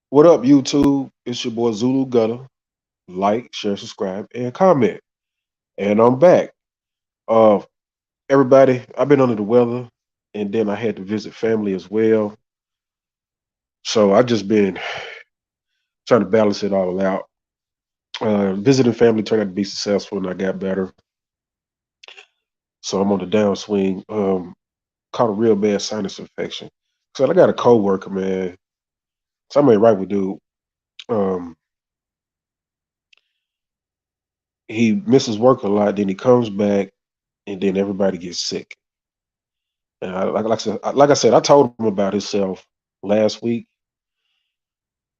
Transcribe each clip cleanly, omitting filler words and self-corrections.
What up, YouTube? It's your boy Zulu Gutter. Like, share, subscribe, and comment. And I'm back. Uh, everybody, I've been under the weather, and then I had to visit family as well. So I just been trying to balance it all out. Visiting family turned out to be successful, and I got better. So I'm on the downswing. Caught a real bad sinus infection. So I got a coworker, man. Something ain't right with dude. Um, he misses work a lot, then he comes back, and then everybody gets sick. And like I said, I told him about himself last week,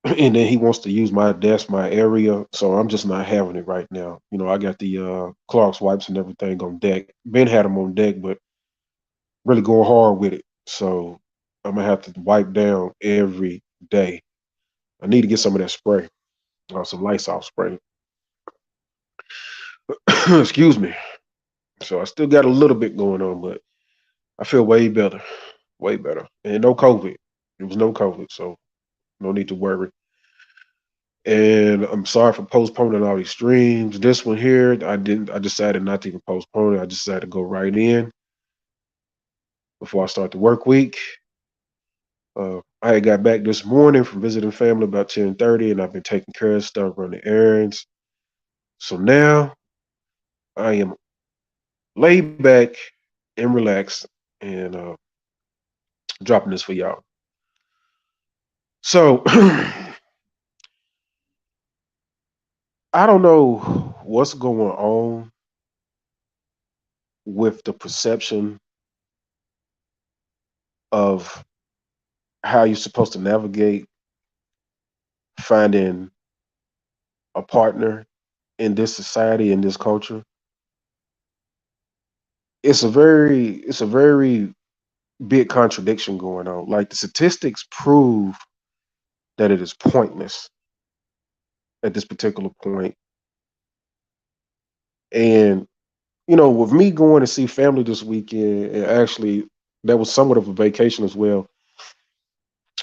and then he wants to use my desk, my area. So I'm just not having it right now. I got the Clark's wipes and everything on deck. Ben had them on deck, but really going hard with it. So I'm gonna have to wipe down every day. I need to get some of that spray, some Lysol spray. Excuse me. So I still got a little bit going on, but I feel way better, and no COVID. It was no COVID, so no need to worry. And I'm sorry for postponing all these streams. This one here, I didn't. I decided not to even postpone it. I just decided to go right in before I start the work week. I had got back this morning from visiting family about 10:30, and I've been taking care of stuff, running errands. So now I am laid back and relaxed, and dropping this for y'all. So I don't know what's going on with the perception of how you're supposed to navigate finding a partner in this society, in this culture. It's a very big contradiction going on. Like the statistics prove that it is pointless at this particular point. And with me going to see family this weekend, and actually that was somewhat of a vacation as well.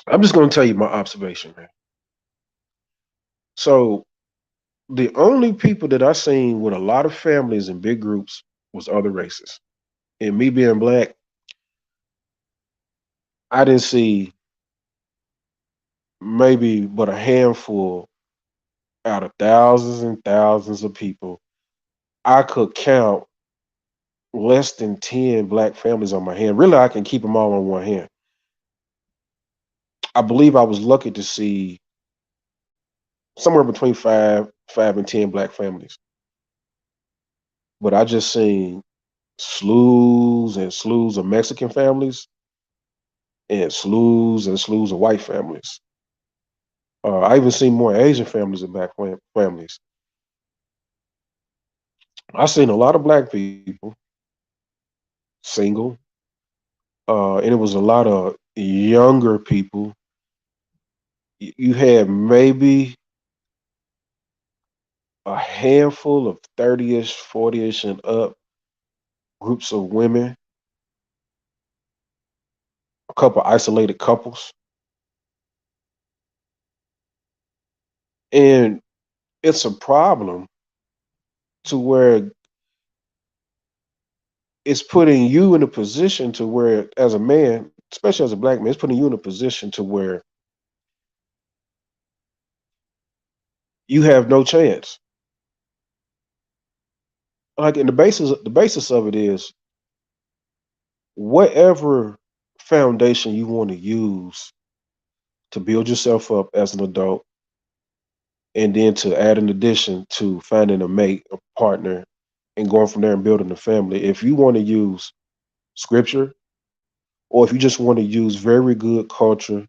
I'm just going to tell you my observation, man. So the only people that I seen with a lot of families and big groups was other races. And me being black, I didn't see maybe but a handful out of thousands and thousands of people. I could count less than 10 black families on my hand. Really, I can keep them all on one hand. I believe I was lucky to see somewhere between five and 10 black families. But I just seen slews and slews of Mexican families and slews of white families. I even seen more Asian families than black families. I seen a lot of black people single, and it was a lot of younger people. You had maybe a handful of 30ish, 40ish, and up groups of women, a couple isolated couples, and it's a problem to where it's putting you in a position to where, as a man, especially as a black man, it's putting you in a position to where you have no chance. Like, and the basis of it is whatever foundation you want to use to build yourself up as an adult, and then to add an addition to finding a mate, a partner, and going from there and building a family. If you want to use scripture, or if you just want to use very good culture,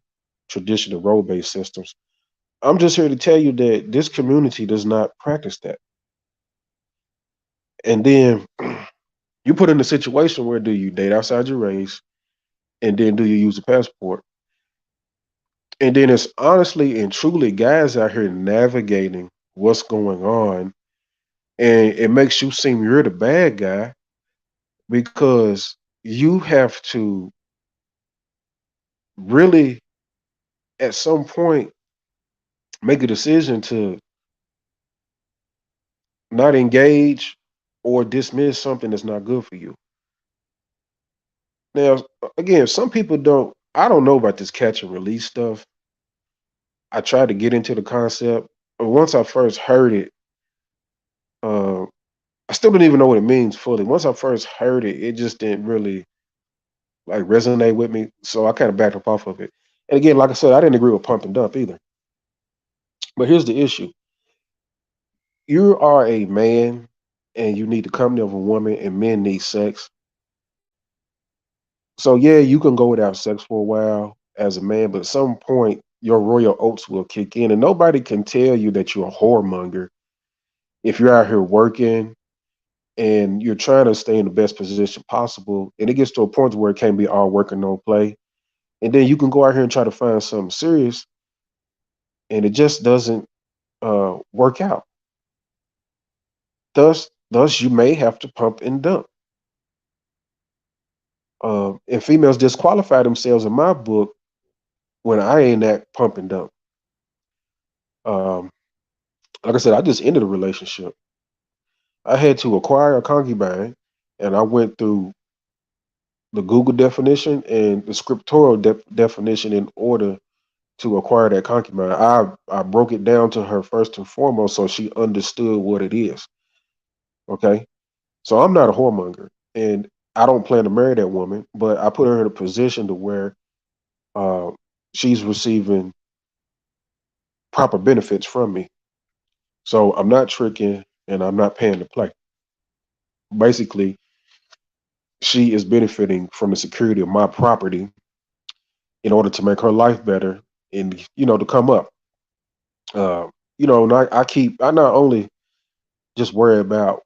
tradition, and role based systems, I'm just here to tell you that this community does not practice that. And then you put in a situation where do you date outside your race, and then do you use a passport? And then it's honestly and truly guys out here navigating what's going on, and it makes you seem you're the bad guy because you have to really, at some point, make a decision to not engage or dismiss something that's not good for you. Now, again, some people don't. I don't know about this catch and release stuff. I tried to get into the concept, but once I first heard it, uh, I still don't even know what it means fully. Once I first heard it, it just didn't really like resonate with me, so I kind of backed up off of it. And again, like I said, I didn't agree with pump and dump either. But here's the issue: you are a man, and you need the company of a woman, and men need sex. So yeah, you can go without sex for a while as a man, but at some point your royal oats will kick in, and nobody can tell you that you're a whoremonger if you're out here working and you're trying to stay in the best position possible. And it gets to a point where it can't be all work and no play, and then you can go out here and try to find something serious, and it just doesn't work out. Thus, you may have to pump and dump. And females disqualify themselves in my book when I ain't that pump and dump. Um, like I said, I just ended a relationship. I had to acquire a concubine, and I went through the Google definition and the scriptural definition in order to acquire that concubine. I broke it down to her first and foremost so she understood what it is. Okay. So I'm not a whoremonger, and I don't plan to marry that woman, but I put her in a position to where uh, she's receiving proper benefits from me. So I'm not tricking and I'm not paying to play. Basically, she is benefiting from the security of my property in order to make her life better and to come up. Uh, and I not only just worry about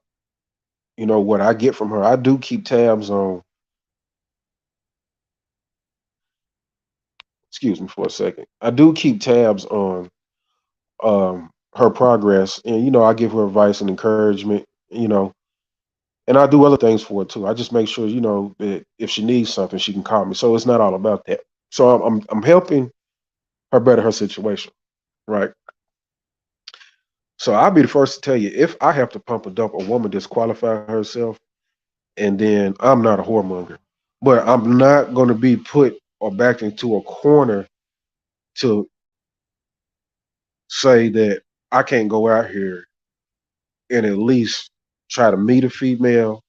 what I get from her. I do keep tabs on. Excuse me for a second. I do keep tabs on her progress, and I give her advice and encouragement. And I do other things for her too. I just make sure that if she needs something, she can call me. So it's not all about that. So I'm helping her better her situation, right? So I'll be the first to tell you if I have to pump or dump a woman disqualify herself, and then I'm not a whoremonger. But I'm not going to be put or backed into a corner to say that I can't go out here and at least try to meet a female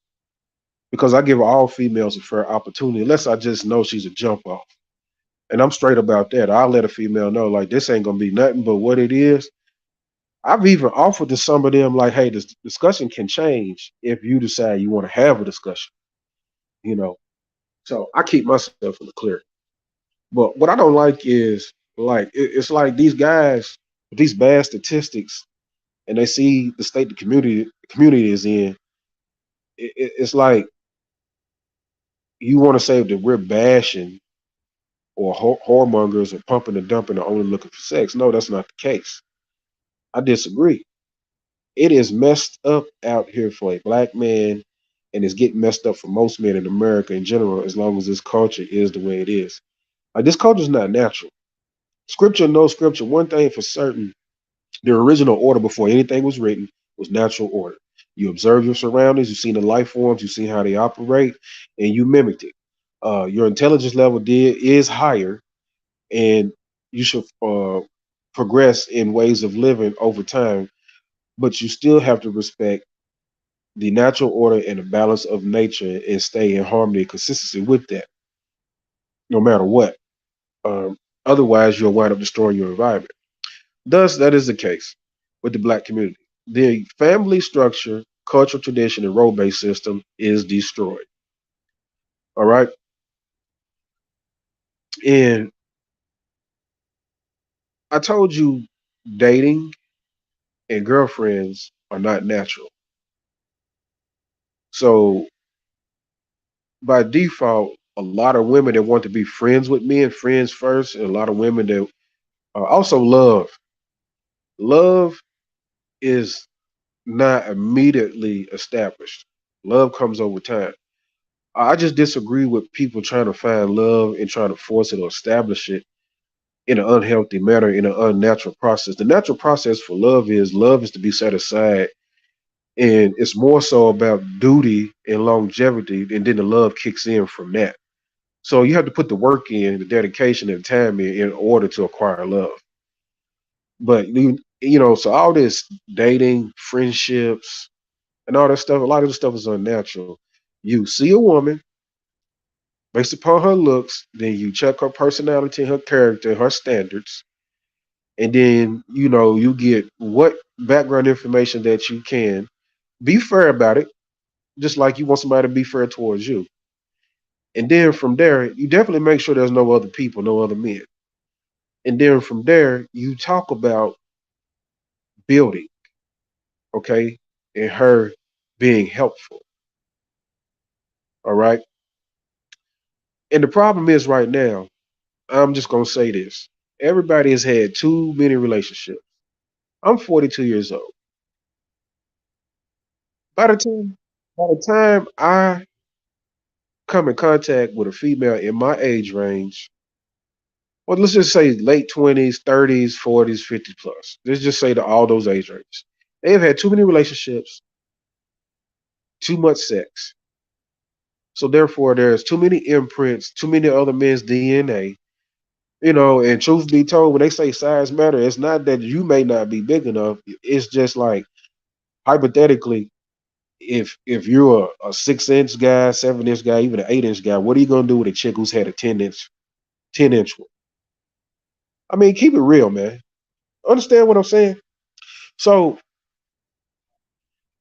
because I give all females a fair opportunity unless I just know she's a jump off. And I'm straight about that. I'll let a female know like this ain't gonna be nothing but what it is. I've even offered to some of them like, hey, this discussion can change if you decide you want to have a discussion, you know. So I keep myself in the clear. But what I don't like is like it's like these guys with these bad statistics and they see the state the community is in. It's like you want to say that we're bashing or whoremongers or pumping and dumping or only looking for sex. No, that's not the case. I disagree. It is messed up out here for a black man, and it's getting messed up for most men in America in general, as long as this culture is the way it is. Like this culture is not natural. Scripture, no scripture. One thing for certain: the original order before anything was written was natural order. You observe your surroundings, you've seen the life forms, you've seen how they operate, and you mimicked it. Your intelligence level is higher, and you should progress in ways of living over time. But you still have to respect the natural order and the balance of nature and stay in harmony and consistency with that, no matter what. Um, Otherwise, you'll wind up destroying your environment. Thus, that is the case with the black community. The family structure, cultural tradition, and role based system is destroyed. All right. And I told you dating and girlfriends are not natural. So by default, a lot of women that want to be friends with men, friends first, and a lot of women that also love. Love is not immediately established. Love comes over time. I just disagree with people trying to find love and trying to force it or establish it in an unhealthy manner, in an unnatural process. The natural process for love is to be set aside, and it's more so about duty and longevity, and then the love kicks in from that. So you have to put the work in, the dedication and time in order to acquire love. But so all this dating, friendships, and all that stuff, a lot of this stuff is unnatural. You see a woman based upon her looks, then you check her personality, her character, her standards, and then you get what background information that you can. Be fair about it, just like you want somebody to be fair towards you. And then from there, you definitely make sure there's no other people, no other men. And then from there, you talk about building, okay, and her being helpful. All right. And the problem is right now, I'm just gonna say this. Everybody has had too many relationships. I'm 42 years old. By the time by the time I come in contact with a female in my age range, well, let's just say late 20s, 30s, 40s, 50 plus. Let's just say to all those age ranges. They have had too many relationships, too much sex. So therefore, there's too many imprints, too many other men's DNA. And truth be told, when they say size matter, it's not that you may not be big enough. It's just like hypothetically, if you're a 6 inch guy, 7 inch guy, even an 8 inch guy, what are you gonna do with a chick who's had a 10 inch one? I mean, keep it real, man. Understand what I'm saying? So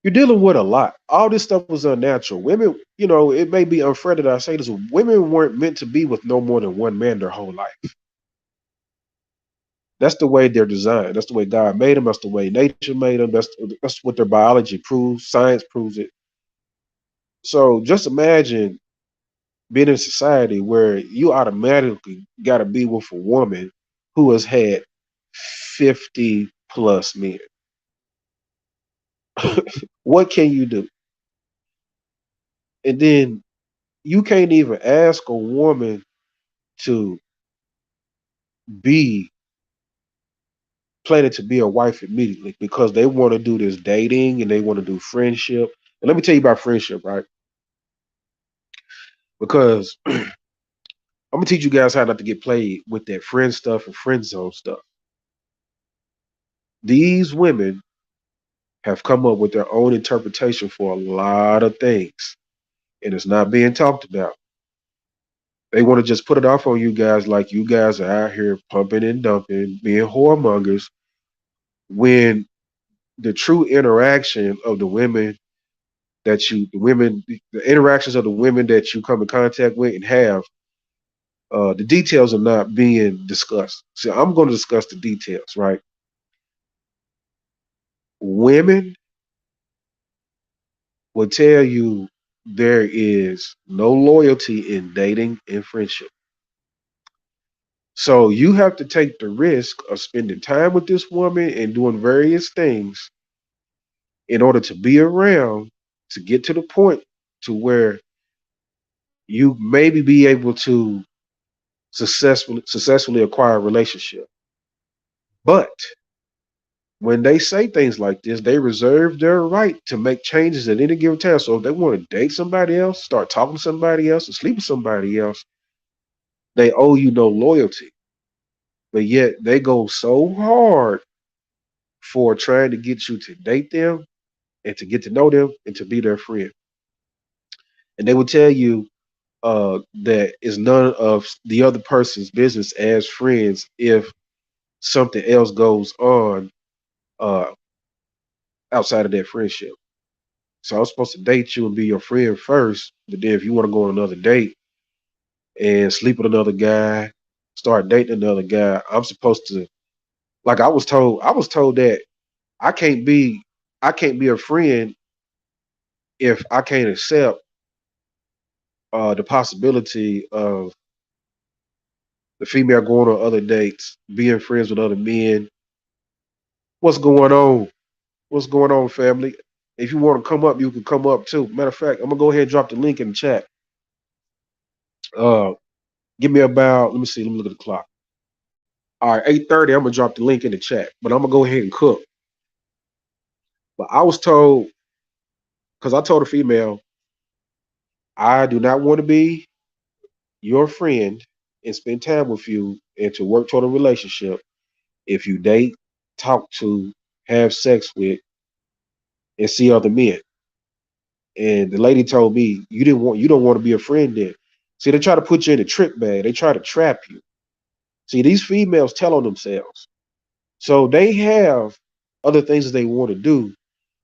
you're dealing with a lot. All this stuff was unnatural. Women, it may be unfair that I say this, women weren't meant to be with no more than one man their whole life. That's the way they're designed. That's the way God made them. That's the way nature made them. That's what their biology proves. Science proves it. So just imagine being in a society where you automatically got to be with a woman who has had 50 plus men. What can you do? And then you can't even ask a woman to be planning to be a wife immediately because they want to do this dating and they want to do friendship. And let me tell you about friendship, right? Because I'm gonna teach you guys how not to get played with that friend stuff and friend zone stuff. These women have come up with their own interpretation for a lot of things, and it's not being talked about. They want to just put it off on you guys like you guys are out here pumping and dumping, being whoremongers, when the true interaction of the interactions of the women that you come in contact with and have, the details are not being discussed. So I'm going to discuss the details, right? Women will tell you there is no loyalty in dating and friendship. So you have to take the risk of spending time with this woman and doing various things in order to be around to get to the point to where you maybe be able to successfully acquire a relationship. But when they say things like this, they reserve their right to make changes at any given time. So if they want to date somebody else, start talking to somebody else, or sleep with somebody else, they owe you no loyalty. But yet they go so hard for trying to get you to date them and to get to know them and to be their friend. And they will tell you that it's none of the other person's business as friends if something else goes on uh, outside of that friendship. So I'm supposed to date you and be your friend first, but then if you want to go on another date and sleep with another guy, start dating another guy, I'm supposed to, like I was told that I can't be I can't be a friend if I can't accept the possibility of the female going on other dates, being friends with other men. What's going on? What's going on, family? If you want to come up, you can come up too. Matter of fact, I'm gonna go ahead and drop the link in the chat. Uh, Give me about, let me see, let me look at the clock. All right, 8:30. I'm gonna drop the link in the chat, but I'm gonna go ahead and cook. But I was told because I told a female, I do not want to be your friend and spend time with you and to work toward a relationship if you date, talk to, have sex with, and see other men. And the lady told me, you don't want to be a friend then. See, they try to put you in a trick bag. They try to trap you. See, these females tell on themselves. So they have other things that they want to do.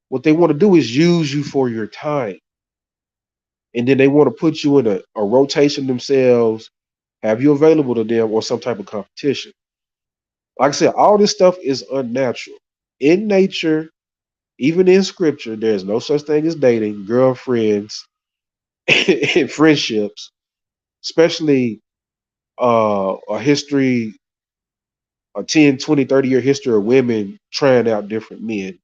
What they want to do is use you for your time. And then they want to put you in a rotation themselves, have you available to them or some type of competition. Like I said, all this stuff is unnatural. In nature, even in scripture, there's no such thing as dating, girlfriends, and friendships, especially a history, a 10, 20, 30 year history of women trying out different men.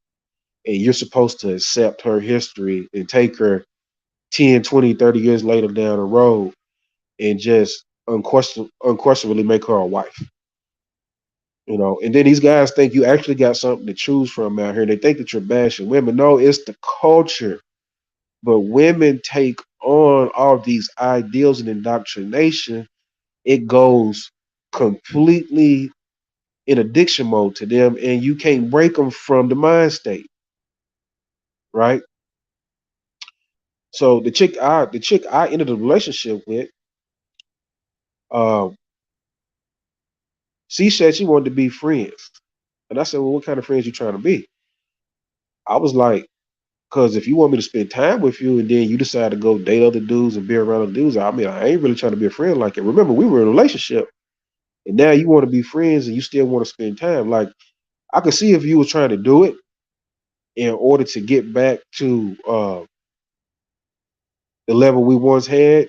And you're supposed to accept her history and take her 10, 20, 30 years later down the road and just unquestionably make her a wife. And then these guys think you actually got something to choose from out here. They think that you're bashing women. No, it's the culture. But women take on all these ideals and indoctrination. It goes completely in addiction mode to them, and you can't break them from the mind state, right? So the chick I ended a relationship with, um, she said she wanted to be friends, and I said, well, what kind of friends you trying to be? I was like, because if you want me to spend time with you and then you decide to go date other dudes and be around other dudes, I mean, I ain't really trying to be a friend like it. Remember, we were in a relationship and now you want to be friends and you still want to spend time. Like, I could see if you were trying to do it in order to get back to the level we once had.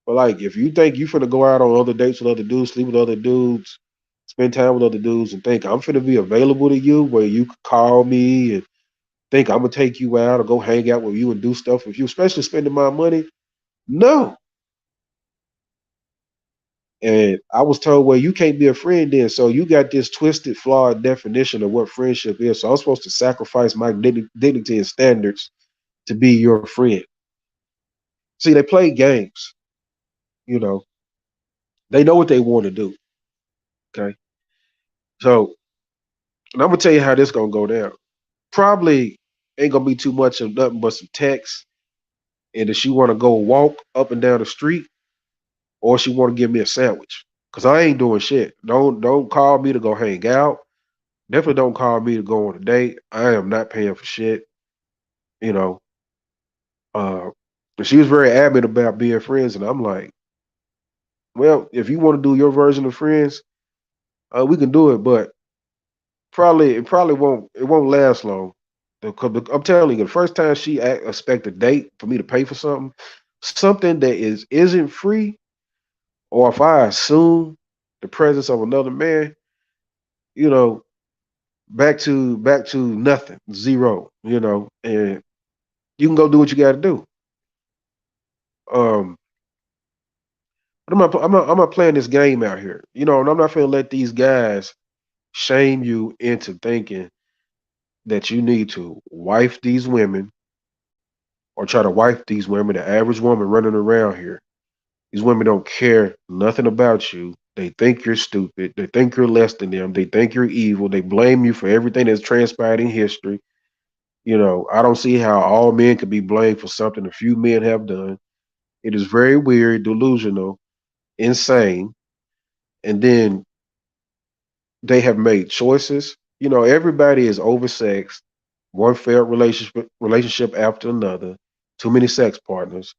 But like, if you think you finna go out on other dates with other dudes, sleep with other dudes, spend time with other dudes, and think I'm finna be available to you where you could call me and think I'm gonna take you out or go hang out with you and do stuff with you, especially spending my money. No. And I was told, well, you can't be a friend then. So you got this twisted, flawed definition of what friendship is. So I'm supposed to sacrifice my dignity and standards to be your friend. See, they play games, you know, they know what they want to do. Okay. So, and I'm going to tell you how this going to go down. Probably ain't going to be too much of nothing but some text. And if she want to go walk up and down the street or she want to give me a sandwich, because I ain't doing shit. Don't call me to go hang out. Definitely don't call me to go on a date. I am not paying for shit. You know, uh, but she was very adamant about being friends, and I'm like, well, if you want to do your version of friends, we can do it, but it won't last long. I'm telling you, the first time she expect a date for me to pay for something that isn't free, or if I assume the presence of another man, you know, back to nothing, zero, and you can go do what you got to do. Um, but I'm not playing this game out here, and I'm not gonna let these guys shame you into thinking that you need to wife these women or try to wife these women. The average woman running around here, these women don't care nothing about you. They think you're stupid. They think you're less than them. They think you're evil. They blame you for everything that's transpired in history. I don't see how all men could be blamed for something a few men have done. It is very weird, delusional, insane. And then they have made choices. Everybody is oversexed, one failed relationship after another, too many sex partners.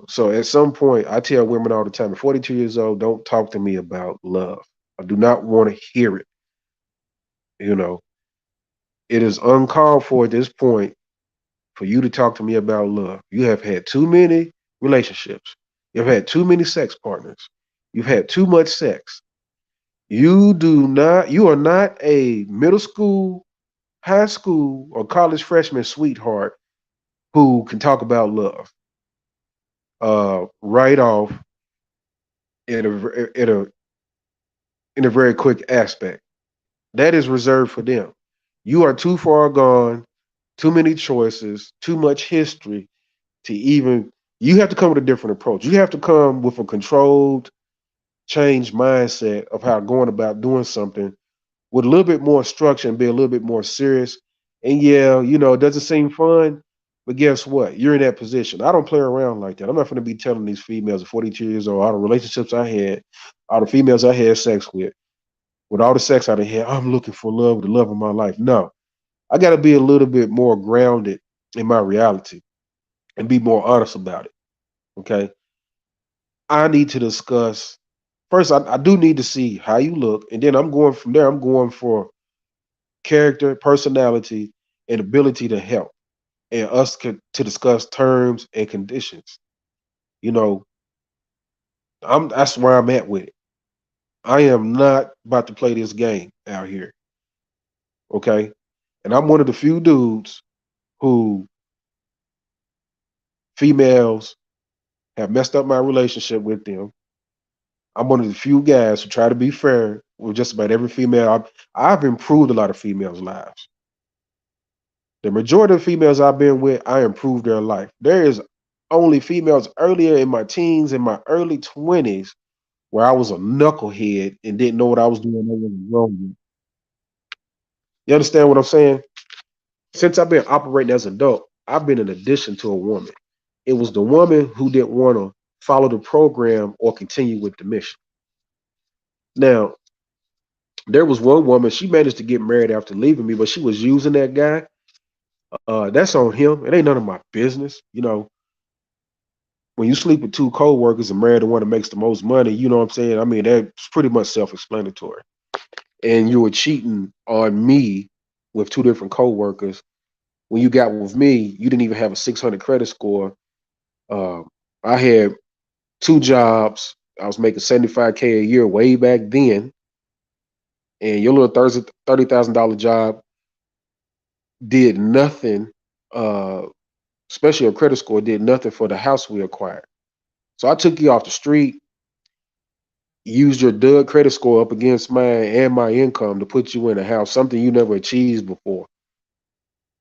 So at some point, I tell women all the time, at 42 years old, don't talk to me about love. I do not want to hear it. You know, it is uncalled for at this point for you to talk to me about love. You have had too many relationships. You've had too many sex partners. You've had too much sex. You are not a middle school, high school, or college freshman sweetheart who can talk about love right off in a in a very quick aspect. That is reserved for them. You are too far gone, too many choices, too much history to even. You have to come with a different approach. You have to come with a controlled, changed mindset of how going about doing something with a little bit more structure and be a little bit more serious. And yeah, it doesn't seem fun, but guess what? You're in that position. I don't play around like that. I'm not going to be telling these females at 42 years old, all the relationships I had, all the females I had sex with all the sex I done had, I'm looking for love, the love of my life. No, I got to be a little bit more grounded in my reality and be more honest about it. Okay. I need to discuss first. I do need to see how you look, and then I'm going from there. I'm going for character, personality, and ability to help, and us to discuss terms and conditions. You know, that's where I'm at with it. I am not about to play this game out here, okay? And I'm one of the few dudes who females have messed up my relationship with them. I'm one of the few guys who try to be fair with just about every female. I've improved a lot of females' lives. The majority of females I've been with, I improved their life. There is only females earlier in my teens, in my early 20s, where I was a knucklehead and didn't know what I was doing. I wasn't wrong. You understand what I'm saying? Since I've been operating as an adult, I've been an addition to a woman. It was the woman who didn't want to follow the program or continue with the mission. Now, there was one woman, she managed to get married after leaving me, but she was using that guy. That's on him. It ain't none of my business. When you sleep with two co-workers and marry the one that makes the most money, you know what I'm saying? I mean, that's pretty much self-explanatory. And you were cheating on me with two different co-workers. When you got with me, you didn't even have a 600 credit score. Um, I had two jobs. I was making 75K a year way back then. And your little $30,000 job did nothing, uh, especially your credit score, did nothing for the house we acquired. So I took you off the street, used your dud credit score up against mine and my income to put you in a house, something you never achieved before.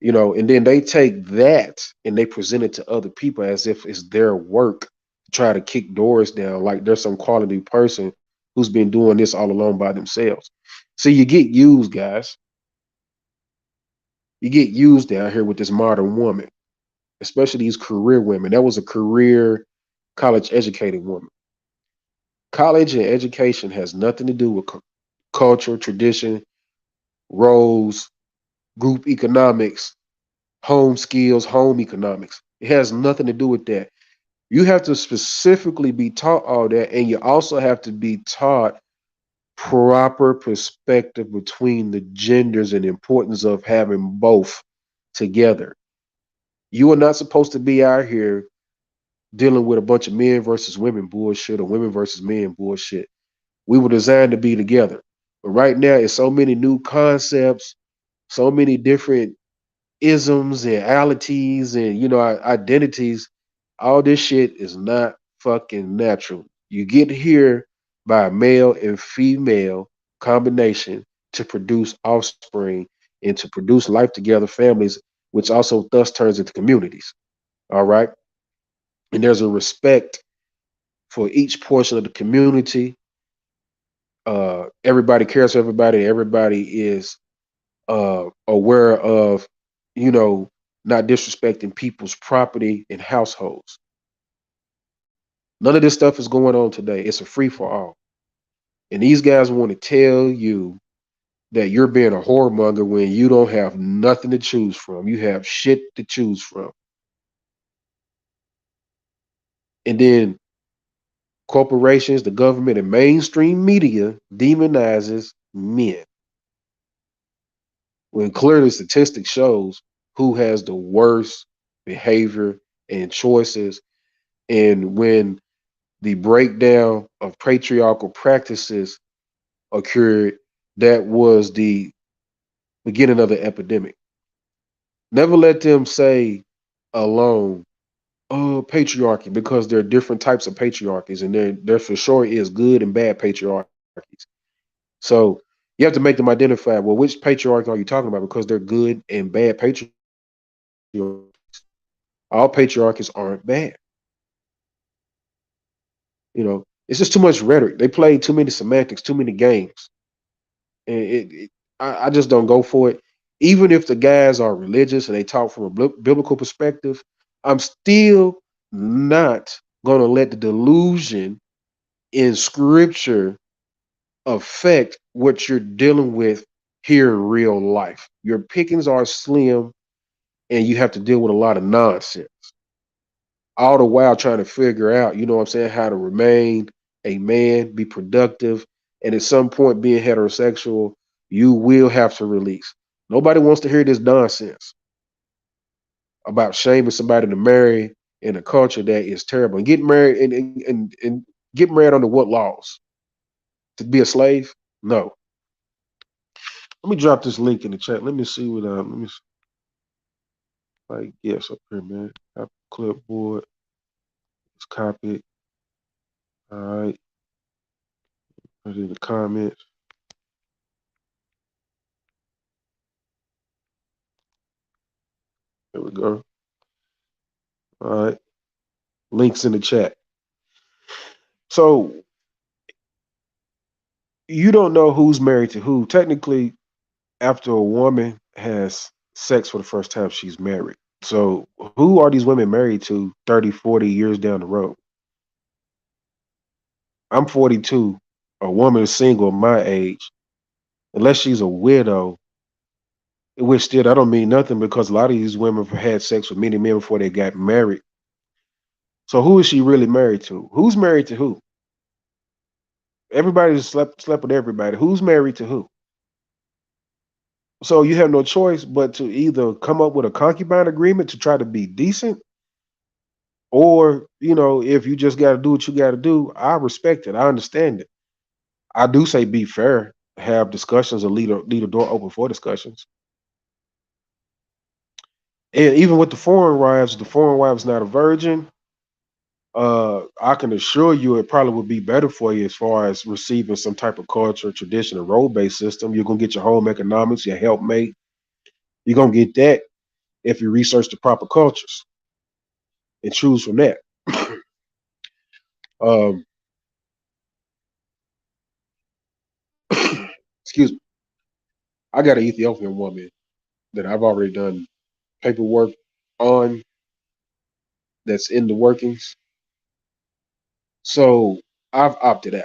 And then they take that and they present it to other people as if it's their work to try to kick doors down, like there's some quality person who's been doing this all alone by themselves. See, you get used, guys. You get used out here with this modern woman, especially these career women. That was a career college educated woman. College and education has nothing to do with culture, tradition, roles, group economics, home skills, home economics. It has nothing to do with that. You have to specifically be taught all that, and you also have to be taught proper perspective between the genders and the importance of having both together. You are not supposed to be out here dealing with a bunch of men versus women bullshit or women versus men bullshit. We were designed to be together. But right now, it's so many new concepts, so many different isms and alities and identities. All this shit is not fucking natural. You get here by a male and female combination to produce offspring and to produce life together families, which also thus turns into communities. All right. And there's a respect for each portion of the community. Everybody cares for everybody. Everybody is aware of, you know, not disrespecting people's property and households. None of this stuff is going on today. It's a free for all. And these guys want to tell you that you're being a whoremonger when you don't have nothing to choose from. You have shit to choose from. And then corporations, the government, and mainstream media demonizes men. When clearly statistics shows who has the worst behavior and choices, and when the breakdown of patriarchal practices occurred, that was the beginning of the epidemic. Never let them say alone, oh, patriarchy, because there are different types of patriarchies, and there for sure is good and bad patriarchies. So you have to make them identify, well, which patriarch are you talking about? Because they're good and bad patriarchs. All patriarchs aren't bad. It's just too much rhetoric. They play too many semantics, too many games. And I just don't go for it. Even if the guys are religious and they talk from a biblical perspective, I'm still not going to let the delusion in scripture affect what you're dealing with here in real life. Your pickings are slim and you have to deal with a lot of nonsense. All the while trying to figure out, what I'm saying, how to remain a man, be productive, and at some point being heterosexual, you will have to release. Nobody wants to hear this nonsense about shaming somebody to marry in a culture that is terrible. And get married and get married under what laws? To be a slave? No. Let me drop this link in the chat. Let me see what let me like yes up here, man. Copy clipboard. Let's copy it. All right. Put it in the comments. There we go. All right. Links in the chat. So you don't know who's married to who. Technically, after a woman has sex for the first time, she's married. So who are these women married to 30, 40 years down the road? I'm 42. A woman is single my age, unless she's a widow, which still that don't mean nothing because a lot of these women have had sex with many men before they got married. So who is she really married to? Who's married to who? Everybody just slept with everybody. Who's married to who? So you have no choice but to either come up with a concubine agreement to try to be decent, or if you just got to do what you got to do. I respect it. I understand it. I do say be fair, have discussions, and leave a door open for discussions. And even with the foreign wife's not a virgin. I can assure you it probably would be better for you as far as receiving some type of culture, tradition, and role based system. You're gonna get your home economics, your helpmate. You're gonna get that if you research the proper cultures and choose from that. um, excuse me. I got an Ethiopian woman that I've already done paperwork on that's in the workings. So I've opted out.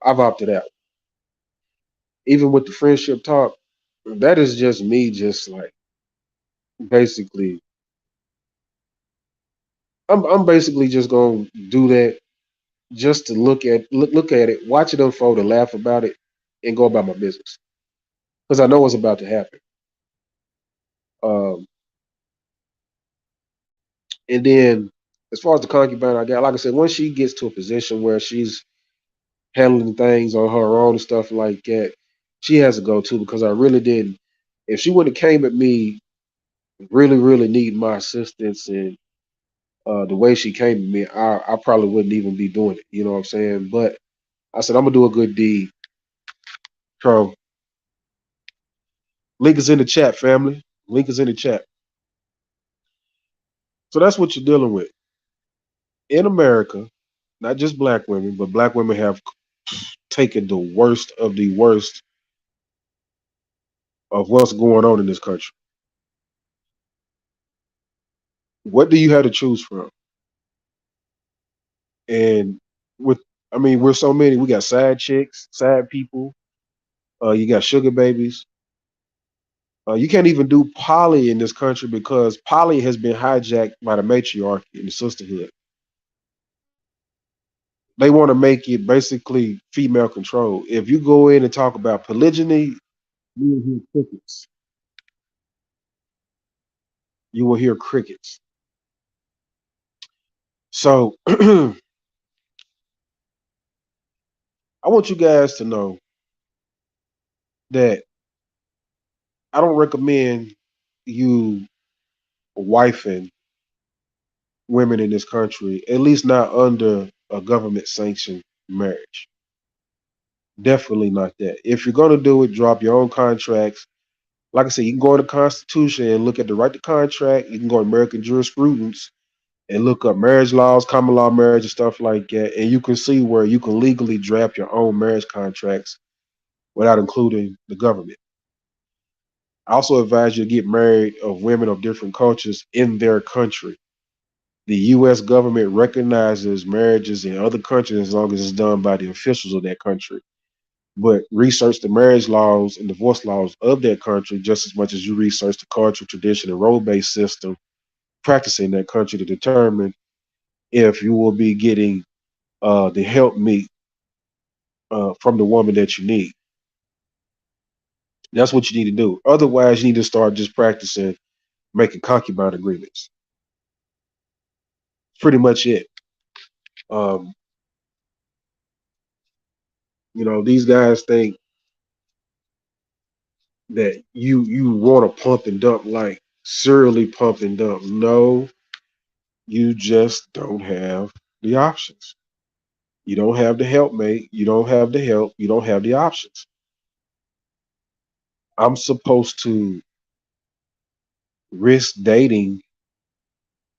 I've opted out. Even with the friendship talk, that is just me, just like basically I'm basically just gonna do that just to look at it, watch it unfold, and laugh about it, and go about my business because I know what's about to happen. Um, and then, as far as the concubine I got, like I said, once she gets to a position where she's handling things on her own and stuff like that, she has to go too because I really didn't. If she would have came at me, really needing my assistance and the way she came at me, I probably wouldn't even be doing it. You know what I'm saying? But I said I'm gonna do a good deed. So link is in the chat, family. Link is in the chat. So that's what you're dealing with in America. Not just black women, but black women have taken the worst of the worst of what's going on in this country. What do you have to choose from? And with, I mean, we're so many. We got side chicks, side people. You got sugar babies. You can't even do poly in this country because poly has been hijacked by the matriarchy and the sisterhood. They want to make it basically female control. If you go in and talk about polygyny, you will hear crickets. You will hear crickets. So I want you guys to know that I don't recommend you wifing women in this country, at least not under a government sanctioned marriage. Definitely not that. If you're gonna do it, drop your own contracts. Like I said, you can go in the Constitution and look at the right to contract. You can go to American jurisprudence and look up marriage laws, common law marriage, and stuff like that, and you can see where you can legally draft your own marriage contracts without including the government. I also advise you to get married of women of different cultures in their country. The U.S. government recognizes marriages in other countries as long as it's done by the officials of that country. But research the marriage laws and divorce laws of that country just as much as you research the culture, tradition, and role based system practicing in that country to determine if you will be getting the help meet from the woman that you need. That's what you need to do. Otherwise, you need to start just practicing making concubine agreements. Pretty much it. Um, these guys think that you want to pump and dump like serially pump and dump. No, you just don't have the options. You don't have the helpmate. You don't have the help. You don't have the options. I'm supposed to risk dating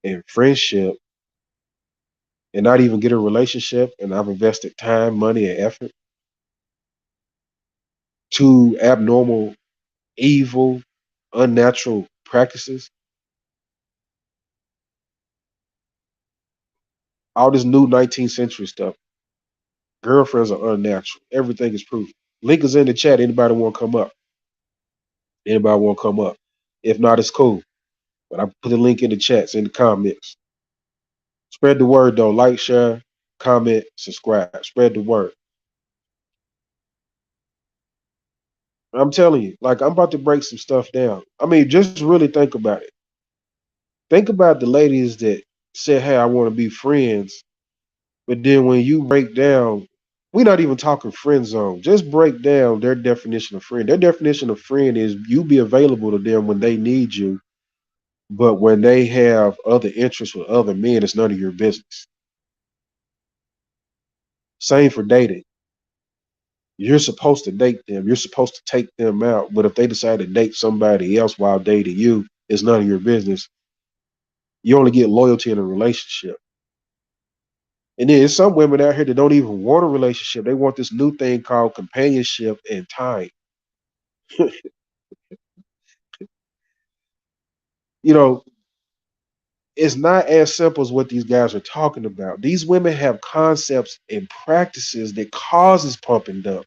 and friendship and not even get a relationship, and I've invested time, money, and effort to abnormal, evil, unnatural practices. All this new 19th century stuff. Girlfriends are unnatural. Everything is proven. Link is in the chat. Anybody want to come up? Anybody want to come up? If not, it's cool. But I put the link in the chats, in the comments. Spread the word though. Like, share, comment, subscribe. Spread the word. I'm telling you, like I'm about to break some stuff down. I mean, just really think about it. Think about the ladies that said, "Hey, I want to be friends," but then when you break down, we're not even talking friend zone. Just break down their definition of friend. Their definition of friend is you be available to them when they need you, but when they have other interests with other men, it's none of your business. Same for dating. You're supposed to date them. You're supposed to take them out. But if they decide to date somebody else while dating you, it's none of your business. You only get loyalty in a relationship. And then there's some women out here that don't even want a relationship. They want this new thing called companionship and time. You know, it's not as simple as what these guys are talking about. These women have concepts and practices that causes pump and dump,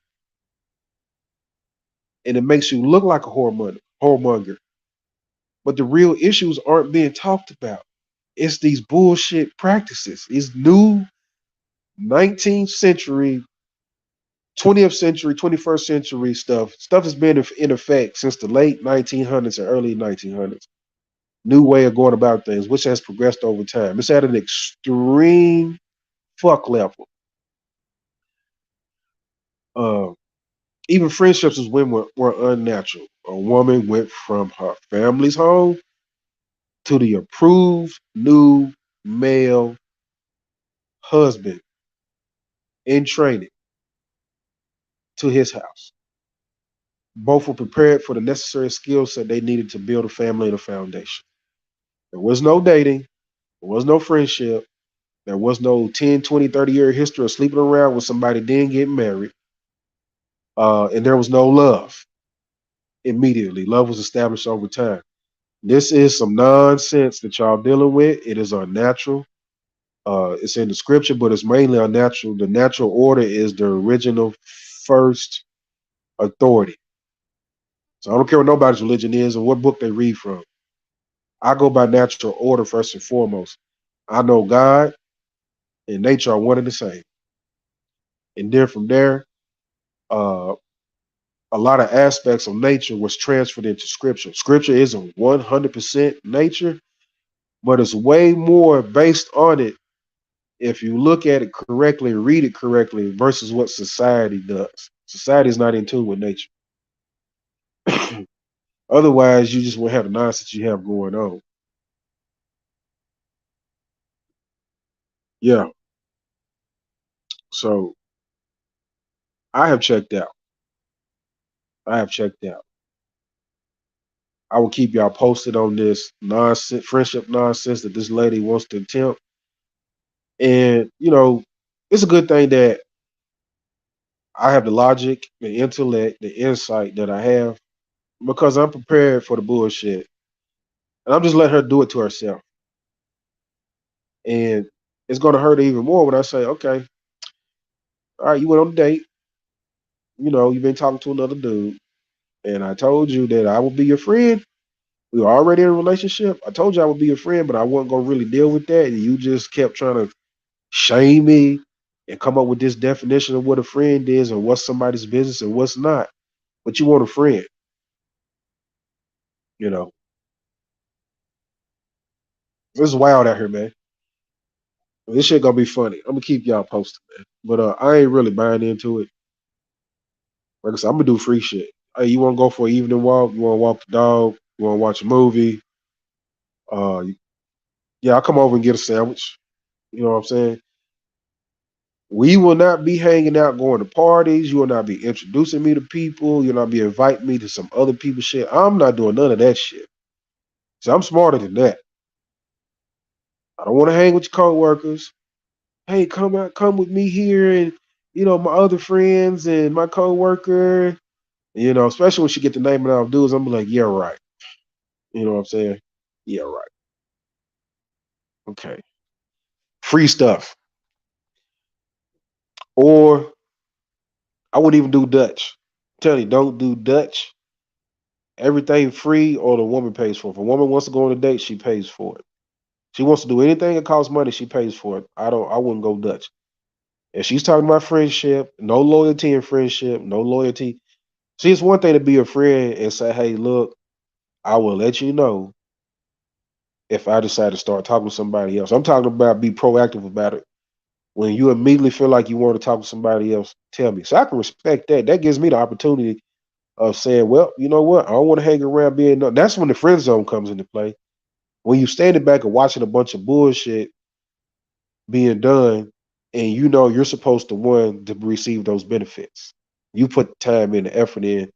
and it makes you look like a whoremonger. But the real issues aren't being talked about. It's these bullshit practices. These new 19th century, 20th century, 21st century stuff. Stuff has been in effect since the late 1900s and early 1900s. New way of going about things, which has progressed over time. It's at an extreme fuck level. Uh, Even friendships with women were unnatural. A woman went from her family's home to the approved new male husband in training to his house. Both were prepared for the necessary skill set they needed to build a family and a foundation. There was no dating, there was no friendship, there was no 10, 20, 30-year history of sleeping around with somebody, then getting married, and there was no love immediately. Love was established over time. This is some nonsense that y'all dealing with. It is unnatural. It's in the scripture, but it's mainly unnatural. The natural order is the original first authority. So I don't care what nobody's religion is or what book they read from. I go by natural order first and foremost. I know God and nature are one and the same. And then from there, uh, a lot of aspects of nature was transferred into scripture. Scripture isn't 100% nature, but it's way more based on it if you look at it correctly and read it correctly versus what society does. Society is not in tune with nature. Otherwise, you just won't have the nonsense you have going on. Yeah. So I have checked out. I have checked out. I will keep y'all posted on this nonsense, friendship nonsense that this lady wants to attempt. And it's a good thing that I have the logic, the intellect, the insight that I have because I'm prepared for the bullshit. And I'm just letting her do it to herself. And it's going to hurt her even more when I say, okay, all right, you went on a date. You've been talking to another dude. And I told you that I would be your friend. We were already in a relationship. I told you I would be your friend, but I wasn't going to really deal with that. And you just kept trying to shame me and come up with this definition of what a friend is and what's somebody's business and what's not. But you want a friend, you know. It's wild out here, man. This shit gonna be funny. I'm gonna keep y'all posted, man. But I ain't really buying into it. Like I said, I'm gonna do free shit. Hey, you wanna go for an evening walk? You wanna walk the dog? You wanna watch a movie? Uh, yeah, I'll come over and get a sandwich. You know what I'm saying? We will not be hanging out, going to parties. You will not be introducing me to people. You'll not be inviting me to some other people's shit. I'm not doing none of that shit. So I'm smarter than that. I don't want to hang with your coworkers. Hey, come out, come with me here, and my other friends and my coworker. Especially when she get the name of dudes, I'm like, yeah, right. You know what I'm saying? Yeah, right. Okay. Free stuff. Or I wouldn't even do Dutch. Tell you, don't do Dutch. Everything free or the woman pays for it. If a woman wants to go on a date, she pays for it. She wants to do anything that costs money, she pays for it. I wouldn't go Dutch. And she's talking about friendship, no loyalty in friendship, no loyalty. See, it's one thing to be a friend and say, hey, look, I will let you know if I decide to start talking to somebody else. I'm talking about be proactive about it. When you immediately feel like you want to talk to somebody else, tell me. So I can respect that. That gives me the opportunity of saying, well, you know what? I don't want to hang around being. That's when the friend zone comes into play. When you standing back and watching a bunch of bullshit being done, and you're supposed to one to receive those benefits. You put the time and the effort in,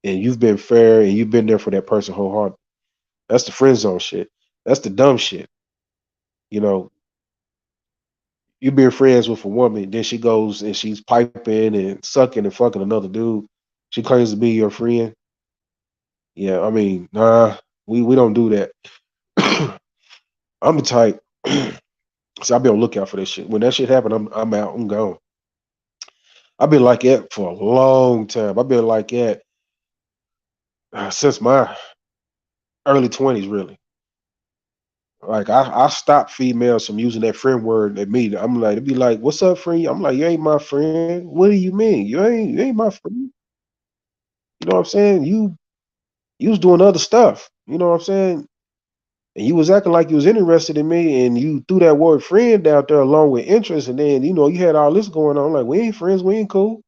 and you've been fair, and you've been there for that person wholeheartedly. That's the friend zone shit. That's the dumb shit. You know, you being friends with a woman, then she goes and she's piping and sucking and fucking another dude. She claims to be your friend. Yeah, I mean, nah, we don't do that. I'm the type. So I'll be on the lookout for this shit. When that shit happen, I'm out. I'm gone. I've been like that for a long time. I've been like that since my early 20s, really. Like I stopped females from using that friend word at me. I'm like, it'd be like, "What's up, friend?" I'm like, "You ain't my friend. What do you mean? You ain't my friend." You know what I'm saying? You was doing other stuff. You know what I'm saying? And you was acting like you was interested in me, and you threw that word friend out there along with interest, and then you had all this going on. Like, we ain't friends, we ain't cool.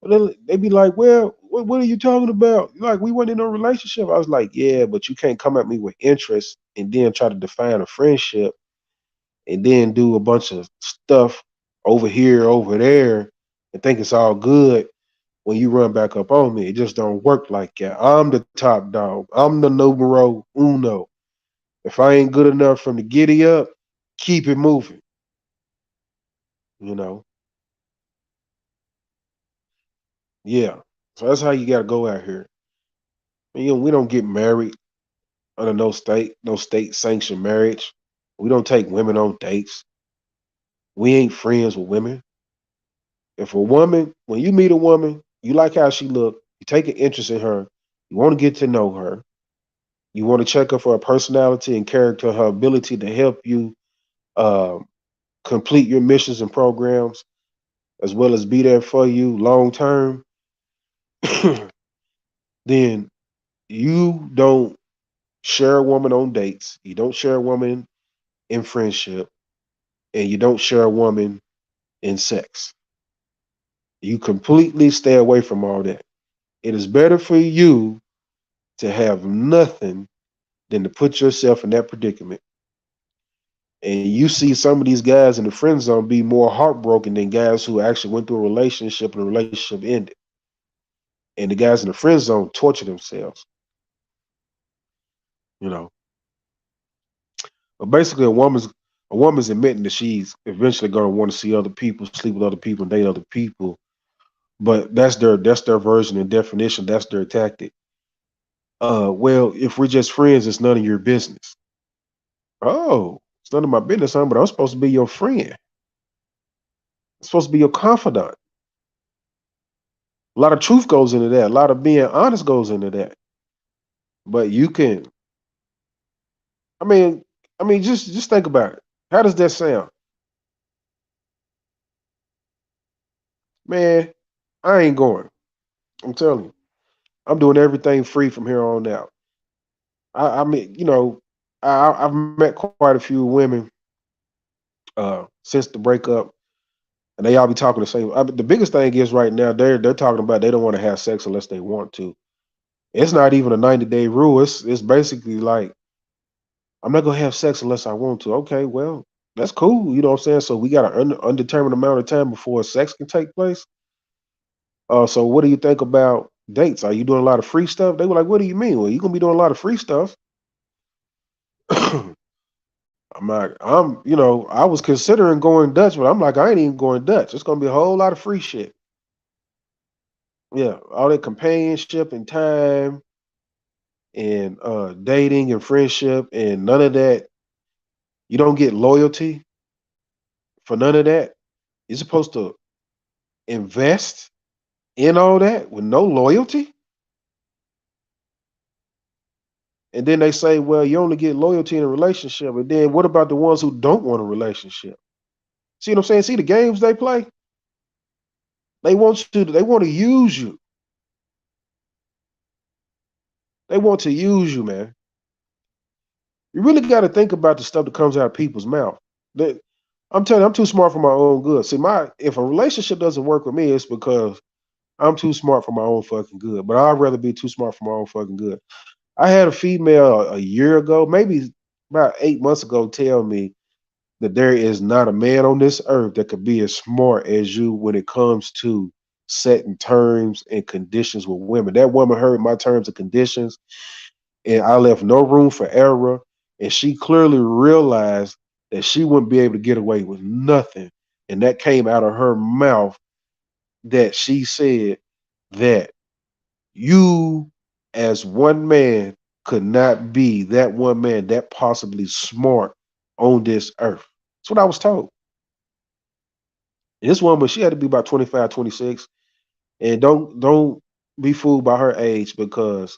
But then they be like, well, what are you talking about? Like, we weren't in a relationship. I was like, yeah, but you can't come at me with interest and then try to define a friendship and then do a bunch of stuff over here, over there, and think it's all good when you run back up on me. It just don't work like that. I'm the top dog. I'm the numero uno. If I ain't good enough from the giddy up, keep it moving. You know, yeah. So that's how you got to go out here. We don't get married under no state sanctioned marriage. We don't take women on dates. We ain't friends with women. If a woman, when you meet a woman, you like how she look, you take an interest in her, you want to get to know her, you want to check her for her personality and character, her ability to help you um, complete your missions and programs, as well as be there for you long term, then you don't share a woman on dates, you don't share a woman in friendship, and you don't share a woman in sex. You completely stay away from all that. It is better for you to have nothing than to put yourself in that predicament. And you see some of these guys in the friend zone be more heartbroken than guys who actually went through a relationship and the relationship ended. And the guys in the friend zone torture themselves, you know. But basically, a woman's admitting that she's eventually going to want to see other people, sleep with other people, and date other people. But that's their version and definition. That's their tactic. Well, if we're just friends, it's none of your business. Oh, it's none of my business, huh? But I'm supposed to be your friend. I'm supposed to be your confidant. A lot of truth goes into that. A lot of being honest goes into that. But you can, I mean, just think about it. How does that sound, man? I ain't going. I'm telling you, I'm doing everything free from here on out. I mean, I've met quite a few women since the breakup, and they all be talking the same. The biggest thing is right now they're talking about they don't want to have sex unless they want to. It's not even a 90-day rule. It's basically like I'm not gonna have sex unless I want to. Okay, well that's cool. You know what I'm saying? So we got an undetermined amount of time before sex can take place. So what do you think about dates? Are you doing a lot of free stuff? They were like, what do you mean? Well, you're gonna be doing a lot of free stuff. I'm like, I was considering going Dutch, but I'm like, I ain't even going Dutch. It's gonna be a whole lot of free shit. Yeah, all that companionship and time and dating and friendship and none of that. You don't get loyalty for none of that. You're supposed to invest in all that with no loyalty. And then they say, well, you only get loyalty in a relationship. And then what about the ones who don't want a relationship? See what I'm saying? See the games they play? They want to use you. They want to use you, man. You really got to think about the stuff that comes out of people's mouth. They, I'm telling you, I'm too smart for my own good. See, my if a relationship doesn't work with me, it's because I'm too smart for my own fucking good. But I'd rather be too smart for my own fucking good. I had a female a year ago, maybe about 8 months ago, tell me that there is not a man on this earth that could be as smart as you when it comes to setting terms and conditions with women. That woman heard my terms and conditions, and I left no room for error. And she clearly realized that she wouldn't be able to get away with nothing. And that came out of her mouth that she said that you, as one man, could not be that one man that possibly smart on this earth. That's what I was told. And this woman, she had to be about 25, 26. And don't be fooled by her age because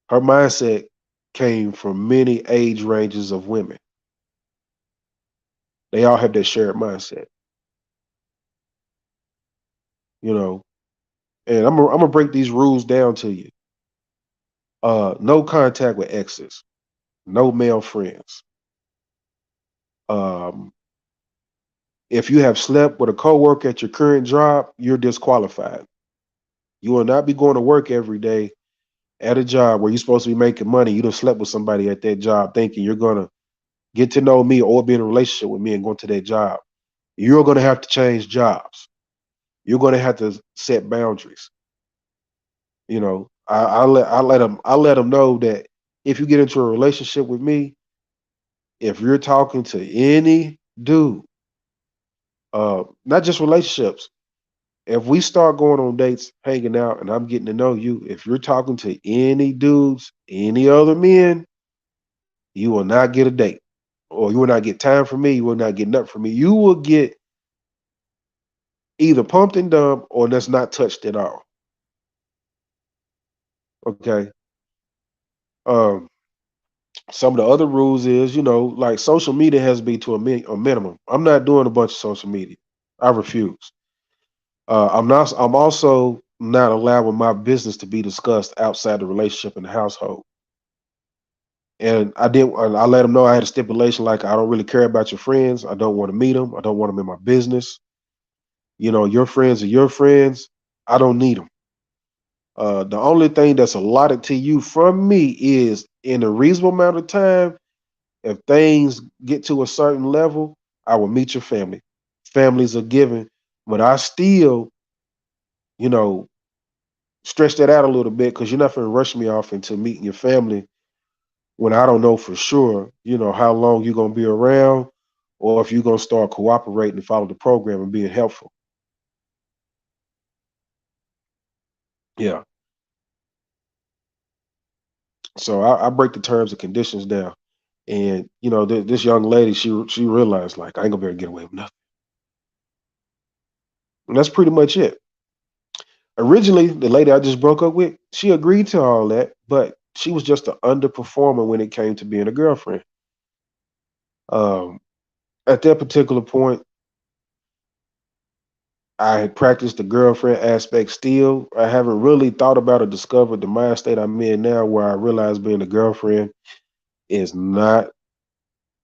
her mindset came from many age ranges of women. They all have that shared mindset, you know. And I'm gonna break these rules down to you. No contact with exes, no male friends. Um, if you have slept with a coworker at your current job, you're disqualified. You will not be going to work every day at a job where you're supposed to be making money. You done slept with somebody at that job thinking you're gonna get to know me or be in a relationship with me and go to that job. You're gonna have to change jobs. You're gonna have to set boundaries. I let them know that if you get into a relationship with me, if you're talking to any dude, not just relationships, if we start going on dates, hanging out, and I'm getting to know you, if you're talking to any dudes, any other men, you will not get a date. Or you will not get time from me, you will not get nothing from me. You will get either pumped and dumb or that's not touched at all. Okay. Um, some of the other rules is, like social media has to be to a minimum. I'm not doing a bunch of social media. I refuse. I'm also not allowing my business to be discussed outside the relationship and the household. And I let them know I had a stipulation like I don't really care about your friends. I don't want to meet them. I don't want them in my business. Your friends are your friends. I don't need them. The only thing that's allotted to you from me is in a reasonable amount of time. If things get to a certain level, I will meet your family. Families are given, but I still, you know, stretch that out a little bit because you're not going to rush me off into meeting your family when I don't know for sure, how long you're going to be around or if you're going to start cooperating and follow the program and being helpful. Yeah. So I break the terms and conditions down. And, this young lady, she realized, like, I ain't going to be able to get away with nothing. And that's pretty much it. Originally, the lady I just broke up with, she agreed to all that, but she was just an underperformer when it came to being a girlfriend. Um, at that particular point, I had practiced the girlfriend aspect still. I haven't really thought about or discovered the mind state I'm in now where I realize being a girlfriend is not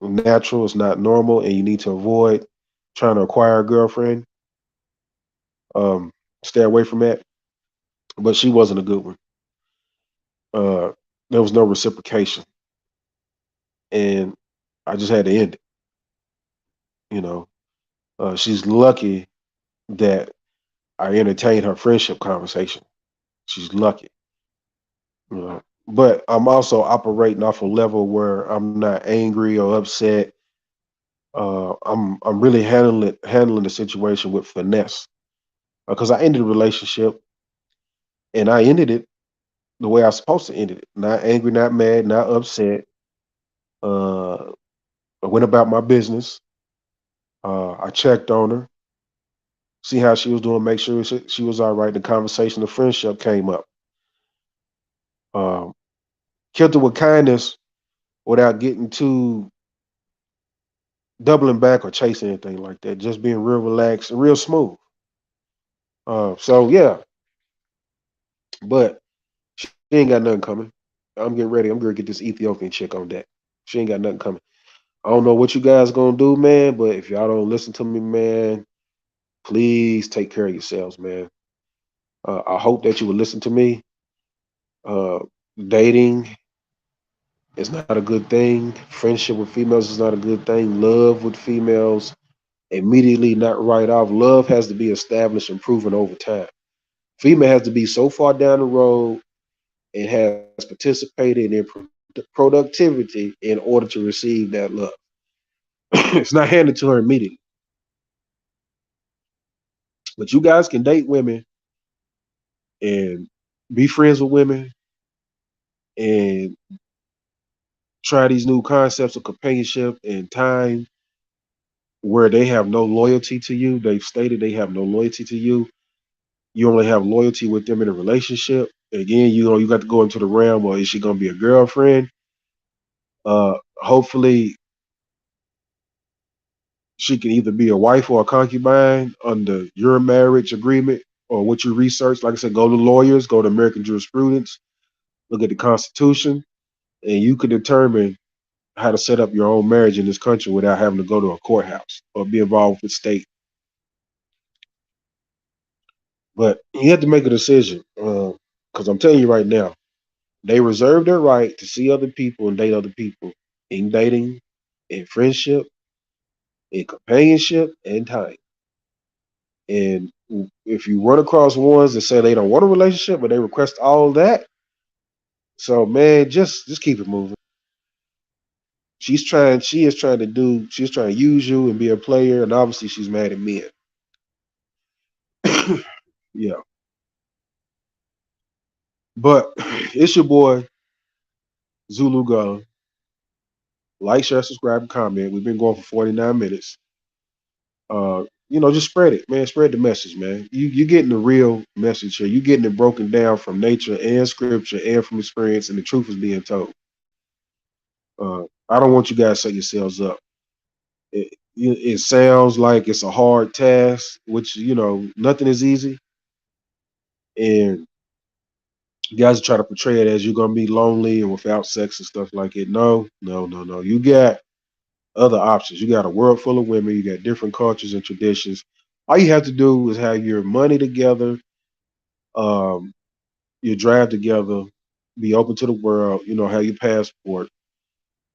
natural, it's not normal, and you need to avoid trying to acquire a girlfriend. Um, Stay away from that. But she wasn't a good one. Uh, there was no reciprocation. And I just had to end it, you know. She's lucky that I entertained her friendship conversation. She's lucky. You know. But I'm also operating off a level where I'm not angry or upset. I'm really handling the situation with finesse because I ended the relationship and I ended it the way I was supposed to end it. Not angry, not mad, not upset. Uh, I went about my business. I checked on her, see how she was doing, make sure she was all right. The conversation of friendship came up. Um, Killed her with kindness without getting too doubling back or chasing anything like that. Just being real relaxed and real smooth. So yeah, but she ain't got nothing coming. I'm getting ready. I'm gonna get this Ethiopian chick on deck. She ain't got nothing coming. I don't know what you guys gonna do, man. But if y'all don't listen to me, man, please take care of yourselves, man. I hope that you would listen to me. Uh, Dating is not a good thing. Friendship with females is not a good thing. Love with females immediately not right off. Love has to be established and proven over time. Female has to be so far down the road and has participated in productivity in order to receive that love. It's not handed to her immediately. But you guys can date women and be friends with women and try these new concepts of companionship and time where they have no loyalty to you. They've stated they have no loyalty to you. You only have loyalty with them in a relationship. Again, you got to go into the realm or is she gonna be a girlfriend? Hopefully she can either be a wife or a concubine under your marriage agreement or what you research. Like I said, go to lawyers, go to American jurisprudence, look at the Constitution, and you can determine how to set up your own marriage in this country without having to go to a courthouse or be involved with the state. But you have to make a decision because I'm telling you right now, they reserve their right to see other people and date other people in dating, in friendship, in companionship, and time. And if you run across ones that say they don't want a relationship, but they request all that, so man, just keep it moving. She's trying to use you and be a player, and obviously she's mad at men. Yeah. But it's your boy, Zulu Gun. Like, share, subscribe, and comment. We've been going for 49 minutes. Just spread it, man. Spread the message, man. You're getting the real message here. You're getting it broken down from nature and scripture and from experience, and the truth is being told. I don't want you guys to set yourselves up. It sounds like it's a hard task, which nothing is easy, and you guys try to portray it as you're gonna be lonely and without sex and stuff like it. No, no, no, no. You got other options. You got a world full of women. You got different cultures and traditions. All you have to do is have your money together, um, your drive together, be open to the world. Have your passport,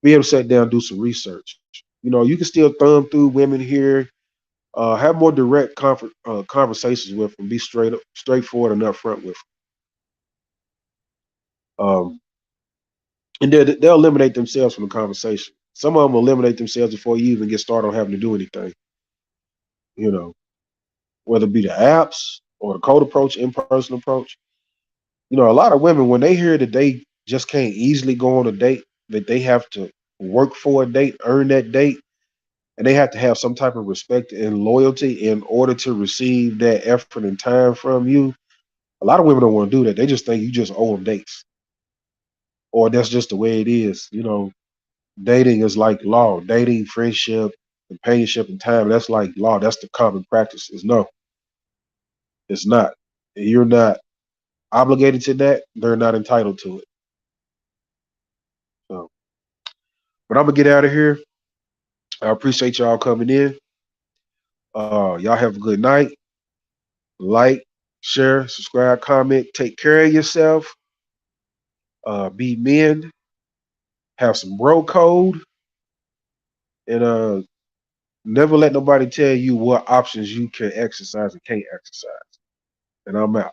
Be able to sit down, do some research. You can still thumb through women here, have more direct conversations with them, be straightforward and upfront with them. And they'll eliminate themselves from the conversation. Some of them will eliminate themselves before you even get started on having to do anything. You know, whether it be the apps or the cold approach, in-person approach. A lot of women when they hear that they just can't easily go on a date, that they have to work for a date, earn that date, and they have to have some type of respect and loyalty in order to receive that effort and time from you. A lot of women don't want to do that. They just think you just owe them dates, or that's just the way it is. Dating is like law. Dating, friendship, companionship, and time. That's like law. That's the common practice. No, it's not. You're not obligated to that. They're not entitled to it. So, but I'm gonna get out of here. I appreciate y'all coming in. Y'all have a good night. Like, share, subscribe, comment. Take care of yourself. Be men. Have some bro code, and never let nobody tell you what options you can exercise and can't exercise. And I'm out.